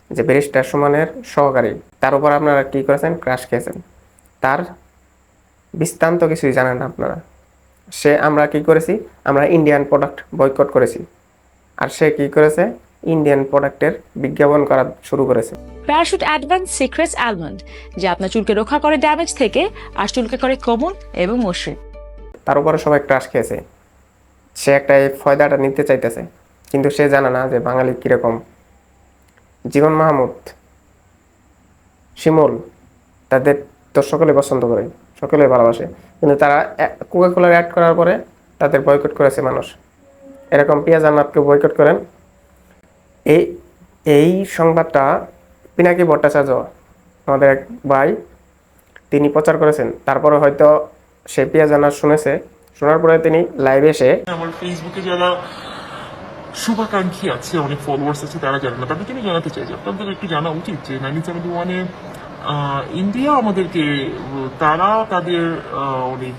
যে ব্যারিস্টার সুমনের সহকারী, তার উপর আপনারা কি করেছেন? ক্রাশ খেয়েছেন। তার বৃত্তান্ত কিছুই জানেন না আপনারা। আমরা কি করেছি? আমরা ইন্ডিয়ান প্রোডাক্ট বয়কট করেছি, আর সে কি করেছে? ইন্ডিয়ান প্রোডাক্টের বিজ্ঞাপন করা শুরু করেছে। প্যারাশুট অ্যাডভান্স সিক্রেটস আলমন্ড, যা আপনার চুলকে রক্ষা করে ড্যামেজ থেকে আর চুলকে করে কোমল এবং মসৃণ। তার উপরে সবাই ক্রাশ খেয়েছে। সে একটা এই ফয়দাটা নিতে চাইতেছে, কিন্তু সে জানে না যে বাঙালি কিরকম। জীবন মাহমুদ, শিমুল, তাদের তো সকলে পছন্দ করে, সকলে ভালোবাসে, কিন্তু তারা কোকা কোলার অ্যাড করার পরে তাদের বয়কট করেছে মানুষ। এরকম পিয়া জান্নাতকে বয়কট করেন। এই এই সংবাদটা পিনাকি ভট্টাচার্য, আমাদের এক ভাই, তিনি প্রচার করেছেন। তারপরে হয়তো সে পিয়া জান্নাত শুনেছে, শোনার পরে তিনি লাইভে এসে আমার ফেসবুকে যারা শুভাকাঙ্ক্ষী আছে, অনেক ফলোয়ার্স আছে, তারা জানে না, তাদেরকে আমি জানাতে চাই যে আপনাদের একটু জানা উচিত যে 1971-এ ইন্ডিয়া আমাদেরকে তারা তাদের অনেক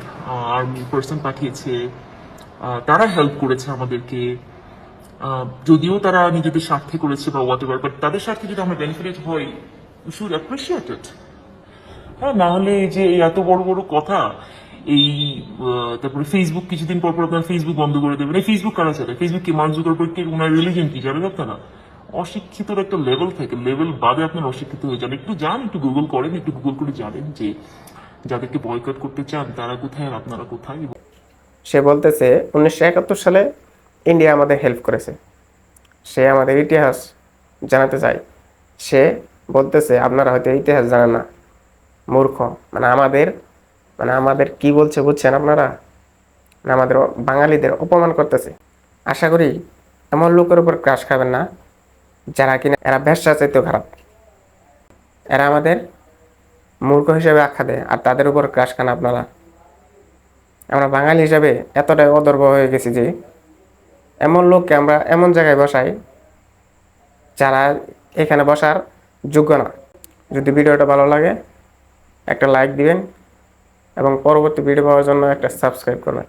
আর্মি পার্সন পাঠিয়েছে, তারা হেল্প করেছে আমাদেরকে। যদিও তারা নিজেদের স্বার্থে করেছে বা হোয়াট এভার, বাট তাদের স্বার্থে যদি আমরা বেনিফিটেড হই, উই শুড অ্যাপ্রিসিয়েট ইট। হ্যাঁ, না হলে এই যে এত বড় বড় কথা, এই তারপরে ফেসবুক কিছুদিন পর পর আপনার ফেসবুক বন্ধ করে দেবেন। এই ফেসবুক কারা চালায়? ফেসবুক কি মার্ক জুকারবার্গ কি ওনার রিলিজন কি জানেন আপনারা? অশিক্ষিতর একটা লেভেল থাকে, লেভেল বাদে আপনার অশিক্ষিত হয়ে যান। একটু যান, একটু গুগল করেন, একটু গুগল করে জানেন যে যাদেরকে বয়কট করতে চান তারা কোথায় আর আপনারা কোথায়। সে বলতেছে 1971 সালে ইন্ডিয়া আমাদের হেল্প করেছে। সে আমাদের ইতিহাস জানাতে চায়। সে বলতেছে আপনারা হয়তো ইতিহাস জানেন না, মূর্খ। আমাদের কি বলছে বুঝছেন আপনারা? আমাদের বাঙালিদের অপমান করতেছে। আশা করি এমন লোকের উপর ক্রাশ খাবেন না যারা কিনা এরা ব্যবসা চাইতেও খারাপ। এরা আমাদের মূর্খ হিসেবে আখ্যা দেয়, আর তাদের উপর ক্রাশ খান আপনারা। আমরা বাঙালি হিসাবে এতটাই অদর্ব হয়ে গেছি যে এমন লোককে আমরা এমন জায়গায় বসাই যারা এখানে বসার যোগ্য না। যদি ভিডিওটা ভালো লাগে একটা লাইক দিবেন এবং পরবর্তী ভিডিও পাওয়ার জন্য একটা সাবস্ক্রাইব করবেন।